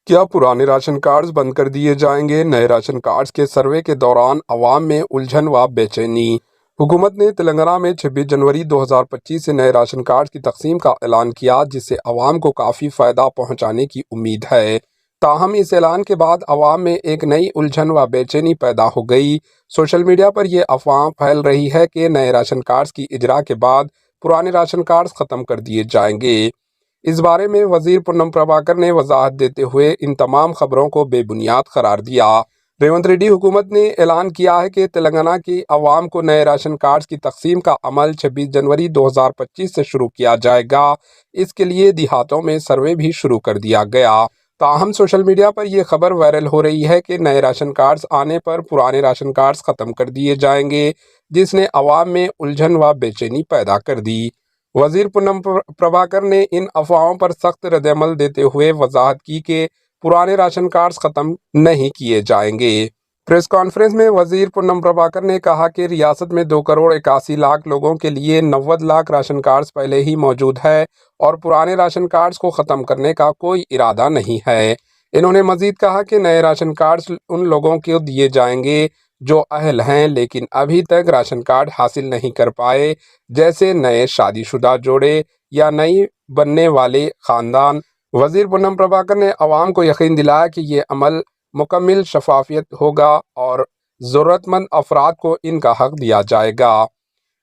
क्या पुराने ration cards बंद कर दिए जाएंगे? नए राशन कार्ड्स के सर्वे के दौरान अवाम में उलझन व बेचैनी। हुकूमत ने तेलंगाना में 26 जनवरी 2025 से नए राशन कार्ड की तकसीम का ऐलान किया, जिससे अवाम को काफ़ी फ़ायदा पहुंचाने की उम्मीद है। ताहम इस ऐलान के बाद अवाम में एक नई उलझन व बेचैनी पैदा हो गई। सोशल मीडिया पर यह अफवाह फैल रही है कि नए राशन कार्ड्स की इजरा के बाद पुराने राशन कार्ड्स ख़त्म कर दिए जाएंगे। इस बारे में वजीर पुन्नम प्रभाकर ने वजाहत देते हुए इन तमाम खबरों को बेबुनियाद करार दिया। रेवंत रेड्डी हुकूमत ने ऐलान किया है कि तेलंगाना की आवाम को नए राशन कार्ड्स की तकसीम का अमल 26 जनवरी 2025 से शुरू किया जाएगा। इसके लिए देहातों में सर्वे भी शुरू कर दिया गया। ताहम सोशल मीडिया पर यह खबर वायरल हो रही है कि नए राशन कार्ड्स आने पर पुराने राशन कार्ड्स ख़त्म कर दिए जाएंगे, जिसने अवाम में उलझन व बेचैनी पैदा कर दी। वजीर पुन्नम प्रभाकर ने इन अफवाहों पर सख्त रद्दअमल देते हुए वजाहत की कि पुराने राशन कार्ड्स ख़त्म नहीं किए जाएंगे। प्रेस कॉन्फ्रेंस में वजीर पुन्नम प्रभाकर ने कहा कि रियासत में 2 करोड़ 81 लाख लोगों के लिए 90 लाख राशन कार्ड्स पहले ही मौजूद है और पुराने राशन कार्ड्स को ख़त्म करने का कोई इरादा नहीं है। इन्होंने मजीद कहा कि नए राशन कार्ड्स उन लोगों को दिए जाएंगे जो अहल हैं लेकिन अभी तक राशन कार्ड हासिल नहीं कर पाए, जैसे नए शादीशुदा जोड़े या नई बनने वाले ख़ानदान। वजीर पुन्नम प्रभाकर ने अवाम को यकीन दिलाया कि ये अमल मुकम्मल शफाफियत होगा और ज़रूरतमंद अफराद को इनका हक दिया जाएगा।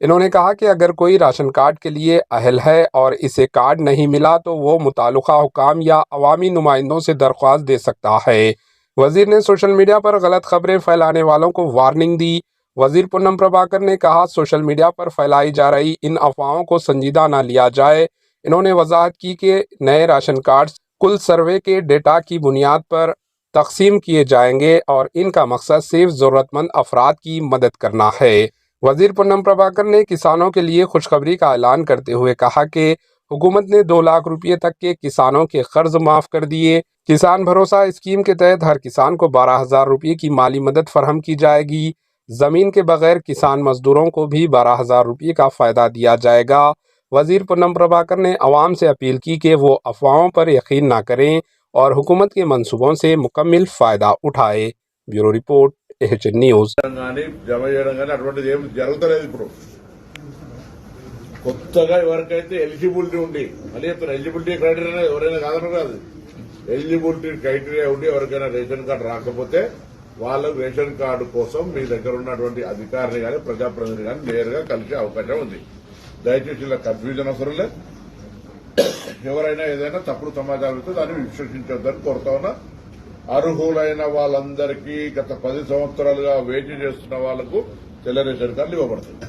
इन्होंने कहा कि अगर कोई राशन कार्ड के लिए अहल है और इसे कार्ड नहीं मिला तो वो मुताल्लिका हुकाम या अवामी नुमाइंदों से दरख्वास्त दे सकता है। वजीर ने सोशल मीडिया पर गलत खबरें फैलाने वालों को वार्निंग दी। वजीर पुन्नम प्रभाकर ने कहा, सोशल मीडिया पर फैलाई जा रही इन अफवाहों को संजीदा न लिया जाए। इन्होंने वजाहत की कि नए राशन कार्ड्स कुल सर्वे के डेटा की बुनियाद पर तकसीम किए जाएंगे और इनका मकसद सिर्फ ज़रूरतमंद अफराद की मदद करना है। वजीर पुन्नम प्रभाकर ने किसानों के लिए खुशखबरी का ऐलान करते हुए कहा कि हुकूमत ने 2 लाख रुपये तक के किसानों के कर्ज माफ़ कर दिए। किसान भरोसा स्कीम के तहत हर किसान को 12,000 रुपये की माली मदद फराहम की जाएगी। ज़मीन के बगैर किसान मजदूरों को भी 12,000 रुपये का फ़ायदा दिया जाएगा। वजीर पुन्नम प्रभाकर ने अवाम से अपील की कि वो अफवाहों पर यकीन ना करें और हुकूमत के मंसूबों से मुकम्मल फ़ायदा उठाए। Bureau report, AHN news. కొత్తగా ఎవరికైతే ఎలిజిబిలిటీ ఉండి మళ్ళీ చెప్తారు ఎలిజిబిలిటీ క్రైటీరియా ఎవరైనా కాదనరు కాదు ఎలిజిబిలిటీ క్రైటీరియా ఉండి ఎవరికైనా రేషన్ కార్డు రాకపోతే వాళ్ళకు రేషన్ కార్డు కోసం మీ దగ్గర ఉన్నటువంటి అధికారిని కానీ ప్రజాప్రతినిధి కానీ నేరుగా కలిసే అవకాశం ఉంది. దయచేసి ఇలా కన్ఫ్యూజన్ అవసరం లేదు. ఎవరైనా ఏదైనా తప్పుడు సమాచారం ఇస్తే దాన్ని విశ్వసించొద్దని కోరుతా ఉన్నా. అర్హులైన వాళ్ళందరికీ గత 10 సంవత్సరాలుగా వెయిట్ చేస్తున్న వాళ్లకు తెల్ల రేషన్ కార్డులు ఇవ్వబడుతుంది.